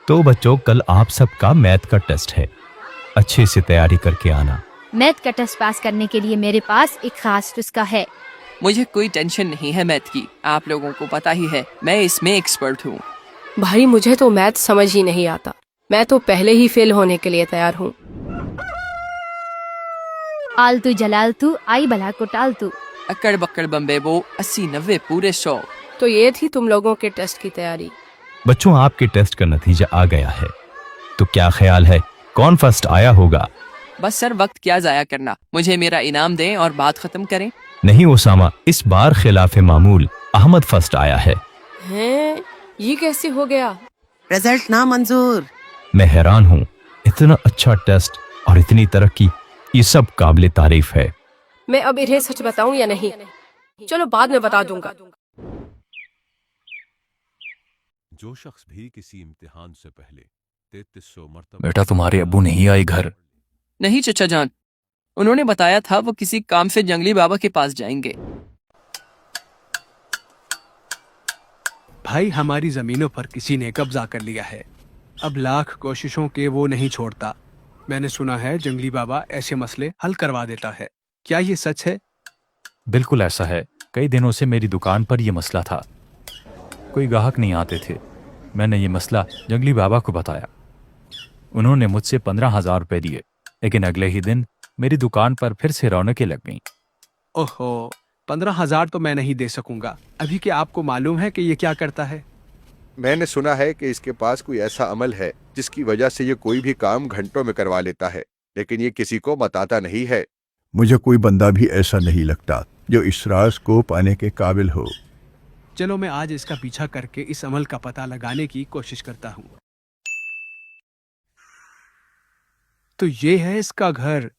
तो बच्चों, कल आप सबका मैथ का टेस्ट है, अच्छे से तैयारी करके आना। मैथ का टेस्ट पास करने के लिए मेरे पास एक खास नुस्खा है। मुझे कोई टेंशन नहीं है मैथ की, आप लोगों को पता ही है मैं इसमें एक्सपर्ट हूँ। भाई मुझे तो मैथ समझ ही नहीं आता, मैं तो पहले ही फेल होने के लिए तैयार हूँ। आलतू जलालतू आई भला को टालतू। अकड़ बक्कड़ बम्बे बो 80-90 पूरे 100। तो ये थी तुम लोगों के टेस्ट की तैयारी। बच्चों, आपके टेस्ट का नतीजा आ गया है, तो क्या ख्याल है कौन फर्स्ट आया होगा? बस सर, वक्त क्या जाया करना, मुझे मेरा इनाम दें और बात खत्म करें। नहीं ओसामा, इस बार खिलाफ मामूल अहमद फर्स्ट आया है। हैं? ये कैसे हो गया? रिजल्ट ना मंजूर। मैं हैरान हूँ, इतना अच्छा टेस्ट और इतनी तरक्की, ये सब काबिल तारीफ है। मैं अब इन्हें सच बताऊं या नहीं? चलो बाद में बता दूंगा। जो शख्स भी किसी इम्तिहान से पहले 3300 मरतबा बेटा, तुम्हारे अब्बू नहीं आए घर? नहीं चचा जान, उन्होंने बताया था वो किसी काम से जंगली बाबा के पास जाएंगे। भाई, हमारी जमीनों पर किसी ने कब्जा कर लिया है, अब लाख कोशिशों के वो नहीं छोड़ता। मैंने सुना है जंगली बाबा ऐसे मसले हल करवा देता है, क्या ये सच है? बिल्कुल ऐसा है। कई दिनों से मेरी दुकान पर यह मसला था, कोई ग्राहक नहीं आते थे। मैंने ये मसला जंगली बाबा को बताया, उन्होंने मुझसे 15,000 रुपए दिए, लेकिन अगले ही दिन मेरी दुकान पर फिर से रौनकें लग गईं। ओहो, 15,000 तो मैं नहीं दे सकूंगा। अभी क्या आपको मालूम है कि ये क्या करता है? मैंने सुना है कि इसके पास कोई ऐसा अमल है जिसकी वजह से ये कोई भी काम घंटों में करवा लेता है, लेकिन ये किसी को बताता नहीं है। मुझे कोई बंदा भी ऐसा नहीं लगता जो इस राज को पाने के काबिल हो। चलो मैं आज इसका पीछा करके इस अमल का पता लगाने की कोशिश करता हूँ। तो ये है इसका घर।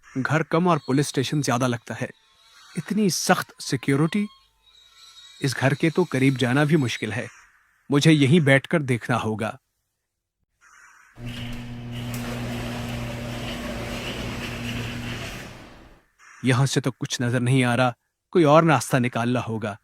घर कम और पुलिस स्टेशन ज्यादा लगता है, इतनी सख्त सिक्योरिटी। इस घर के तो करीब जाना भी मुश्किल है, मुझे यहीं बैठकर देखना होगा। यहां से तो कुछ नजर नहीं आ रहा, कोई और रास्ता निकालना होगा।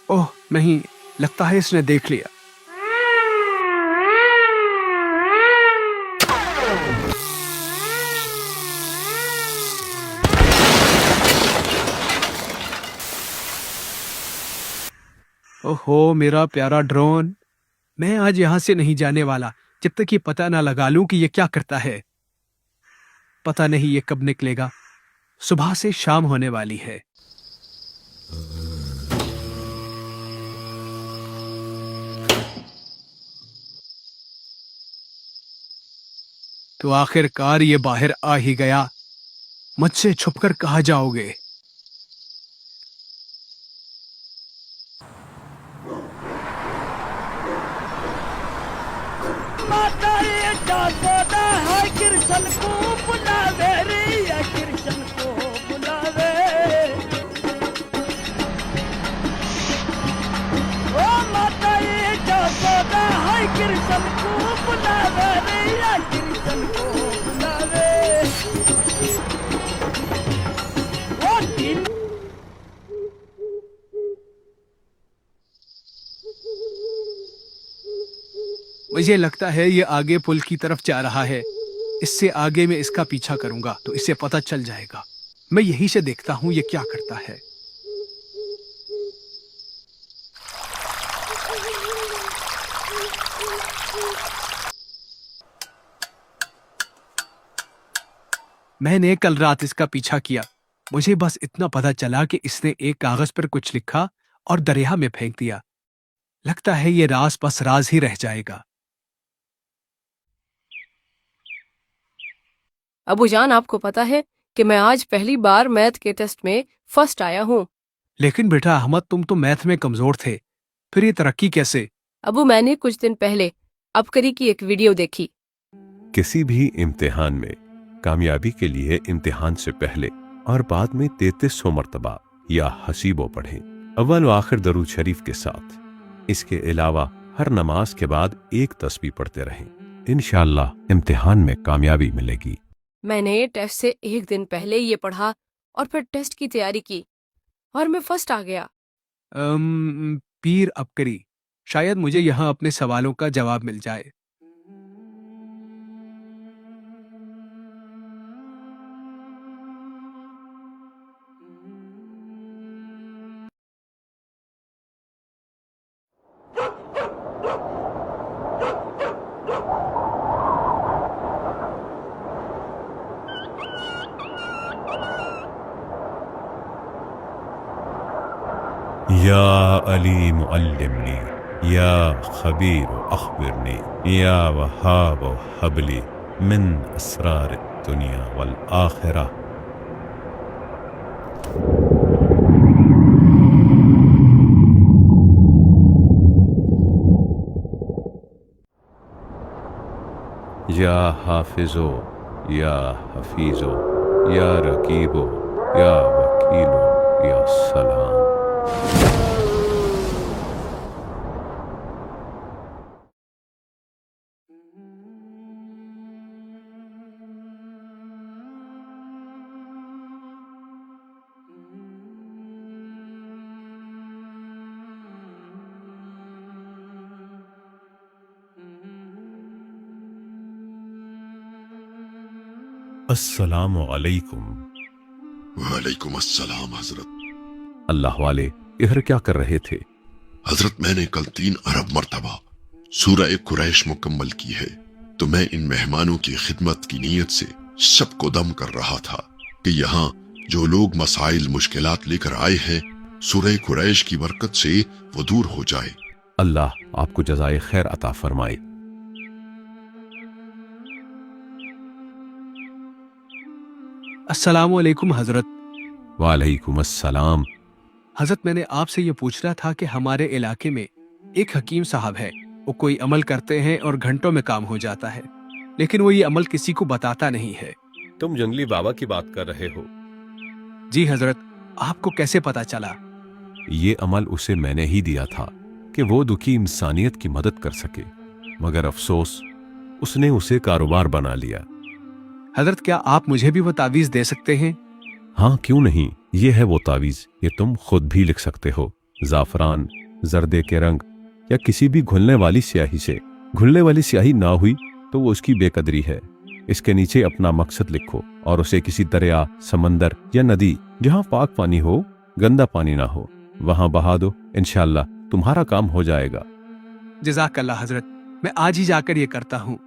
ओह नहीं, लगता है इसने देख लिया। ओहो मेरा प्यारा ड्रोन, मैं आज यहां से नहीं जाने वाला जब तक ये पता ना लगा लूं कि ये क्या करता है। पता नहीं ये कब निकलेगा, सुबह से शाम होने वाली है। तो आखिरकार ये बाहर आ ही गया, मुझसे छुपकर कहाँ जाओगे? मुझे लगता है ये आगे पुल की तरफ जा रहा है। इससे आगे मैं इसका पीछा करूंगा तो इसे पता चल जाएगा। मैं यहीं से देखता हूं ये क्या करता है। मैंने कल रात इसका पीछा किया, मुझे बस इतना पता चला कि इसने एक कागज पर कुछ लिखा और दरिया में फेंक दिया। लगता है ये राज बस राज ही रह जाएगा। अबू जान, आपको पता है कि मैं आज पहली बार मैथ के टेस्ट में फर्स्ट आया हूँ। लेकिन बेटा अहमद, तुम तो मैथ में कमजोर थे, फिर ये तरक्की कैसे? अबू, मैंने कुछ दिन पहले अबकरी की एक वीडियो देखी। किसी भी इम्तिहान में कामयाबी के लिए इम्तिहान से पहले और बाद में 3300 मरतबा या हसीबो पढ़ें, अव्वल व आखिर दरूद शरीफ के साथ। इसके अलावा हर नमाज के बाद एक तस्बीह पढ़ते रहें। इंशाअल्लाह इम्तिहान में कामयाबी मिलेगी। मैंने टेस्ट से एक दिन पहले ये पढ़ा और फिर टेस्ट की तैयारी की और मैं फर्स्ट आ गया। पीर अबकरी, शायद मुझे यहाँ अपने सवालों का जवाब मिल जाए। या अली मुअल्लिमनी, या खबीर अखबिरनी, या वहाब हबली मिन असरार दुनिया वल आखिरा। या हाफिजो, या हफीजो, या रकीबो, या वकीलो, या सलाम। अस्सलामु अलैकुम। वालेकुम अस्सलाम हजरत। अल्लाह वाले इधर क्या कर रहे थे? हजरत मैंने कल 3 अरब मर्तबा सूरह कुरैश मुकम्मल की है, तो मैं इन मेहमानों की खिदमत की नीयत से सबको दम कर रहा था कि यहाँ जो लोग मसाइल मुश्किलात लेकर आए हैं, सूरह कुरैश की बरकत से वो दूर हो जाए। अल्लाह आपको जज़ाए खैर अता फरमाए। अस्सलाम वालेकुम हजरत। वालेकुम अस्सलाम। हजरत मैंने आपसे ये पूछना था कि हमारे इलाके में एक हकीम साहब है, वो कोई अमल करते हैं और घंटों में काम हो जाता है, लेकिन वो ये अमल किसी को बताता नहीं है। तुम जंगली बाबा की बात कर रहे हो? जी हजरत, आपको कैसे पता चला? ये अमल उसे मैंने ही दिया था कि वो दुखी इंसानियत की मदद कर सके, मगर अफसोस उसने उसे कारोबार बना लिया। हजरत क्या आप मुझे भी वो तावीज दे सकते हैं? हाँ क्यों नहीं, ये है वो तावीज, ये तुम खुद भी लिख सकते हो। जाफरान, जर्दे के रंग या किसी भी घुलने वाली स्याही से। घुलने वाली स्याही ना हुई तो वो उसकी बेकदरी है। इसके नीचे अपना मकसद लिखो और उसे किसी दरिया, समंदर या नदी जहाँ पाक पानी हो, गंदा पानी ना हो, वहां बहा दो। इंशाअल्लाह तुम्हारा काम हो जाएगा। जज़ाकल्लाह हजरत, मैं आज ही जाकर ये करता हूँ।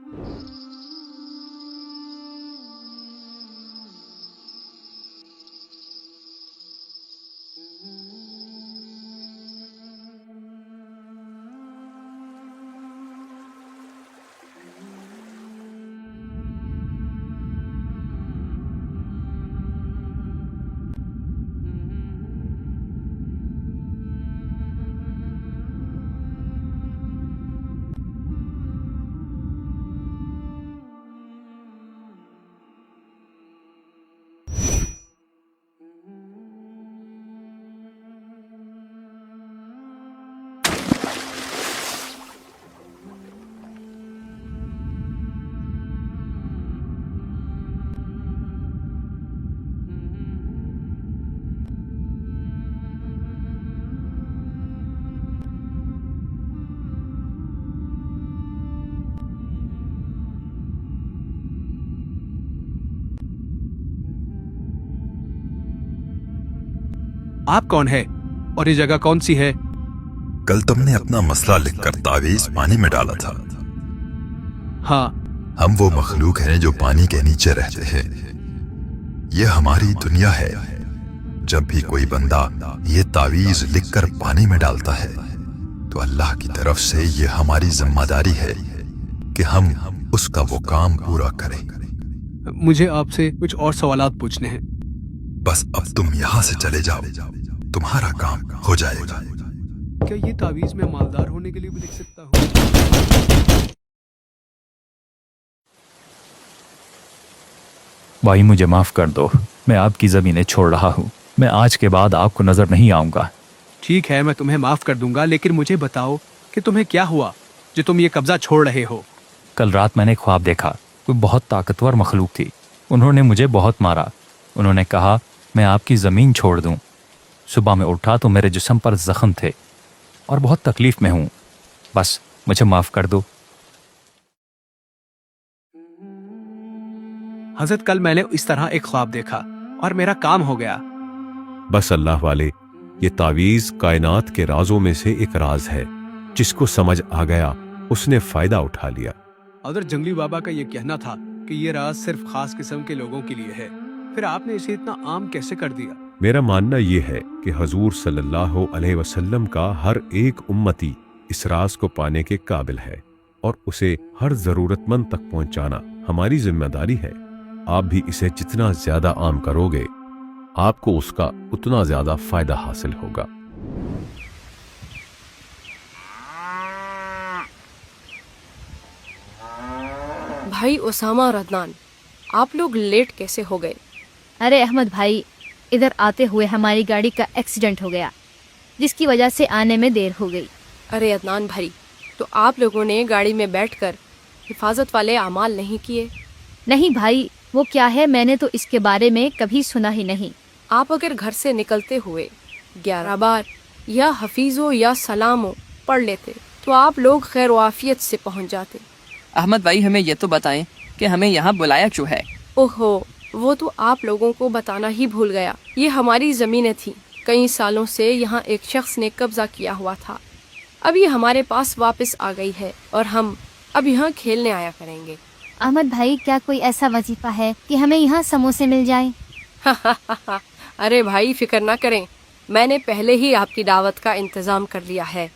आप कौन है और ये जगह कौन सी है? कल तुमने अपना मसला लिखकर तावीज पानी में डाला था। हाँ। हम वो मखलूक हैं जो पानी के नीचे रहते हैं। ये हमारी दुनिया है। जब भी कोई बंदा ये तावीज लिखकर पानी में डालता है तो अल्लाह की तरफ से ये हमारी जिम्मेदारी है कि हम उसका वो काम पूरा करें। मुझे आपसे कुछ और सवालात पूछने हैं। बस अब तुम यहाँ से चले जाओ, तुम्हारा काम हो जाएगा। क्या ये तावीज मैं मालदार होने के लिए भी लिख सकता हूँ? भाई मुझे माफ कर दो, मैं आपकी जमीनें छोड़ रहा हूँ। मैं आज के बाद आपको नजर नहीं आऊंगा। ठीक है, मैं तुम्हें माफ कर दूंगा, लेकिन मुझे बताओ कि तुम्हें क्या हुआ जो तुम ये कब्जा छोड़ रहे हो। कल रात मैंने ख्वाब देखा, कोई बहुत ताकतवर मखलूक थी। उन्होंने मुझे बहुत मारा। उन्होंने कहा मैं आपकी ज़मीन छोड़ दूं। सुबह में उठा तो मेरे जिस्म पर जख्म थे और बहुत तकलीफ में हूं। बस मुझे माफ कर दो। हजरत, कल मैंने इस तरह एक ख्वाब देखा और मेरा काम हो गया। बस अल्लाह वाले, ये तावीज कायनात के राजों में से एक राज है। जिसको समझ आ गया उसने फायदा उठा लिया। हजरत जंगली बाबा का ये कहना था कि ये राज सिर्फ खास किस्म के लोगों के लिए है, फिर आपने इसे इतना आम कैसे कर दिया? मेरा मानना ये है कि हजूर सल्लल्लाहु अलैहि वसल्लम का हर एक उम्मती इस राज को पाने के काबिल है और उसे हर जरूरतमंद तक पहुंचाना हमारी जिम्मेदारी है। आप भी इसे जितना ज्यादा आम करोगे आपको उसका उतना ज्यादा फायदा हासिल होगा। भाई उसामा और अदनान, आप लोग लेट कैसे हो गए? अरे अहमद भाई, इधर आते हुए हमारी गाड़ी का एक्सीडेंट हो गया, जिसकी वजह से आने में देर हो गई। अरे अदनान भाई, तो आप लोगों ने गाड़ी में बैठकर हिफाजत वाले अमाल नहीं किए? नहीं भाई, वो क्या है, मैंने तो इसके बारे में कभी सुना ही नहीं। आप अगर घर से निकलते हुए 11 बार या हफीज़ो या सलामो पढ़ लेते तो आप लोग खैर वाफियत से पहुंच जाते। अहमद भाई, हमें ये तो बताएं कि हमें यहाँ बुलाया क्यों है? ओहो, वो तो आप लोगों को बताना ही भूल गया। ये हमारी ज़मीनें थीं। कई सालों से यहाँ एक शख्स ने कब्जा किया हुआ था। अब ये हमारे पास वापस आ गई है और हम अब यहाँ खेलने आया करेंगे। अहमद भाई, क्या कोई ऐसा वजीफा है कि हमें यहाँ समोसे मिल जाएं? अरे भाई, फिक्र ना करें, मैंने पहले ही आपकी दावत का इंतज़ाम कर लिया है।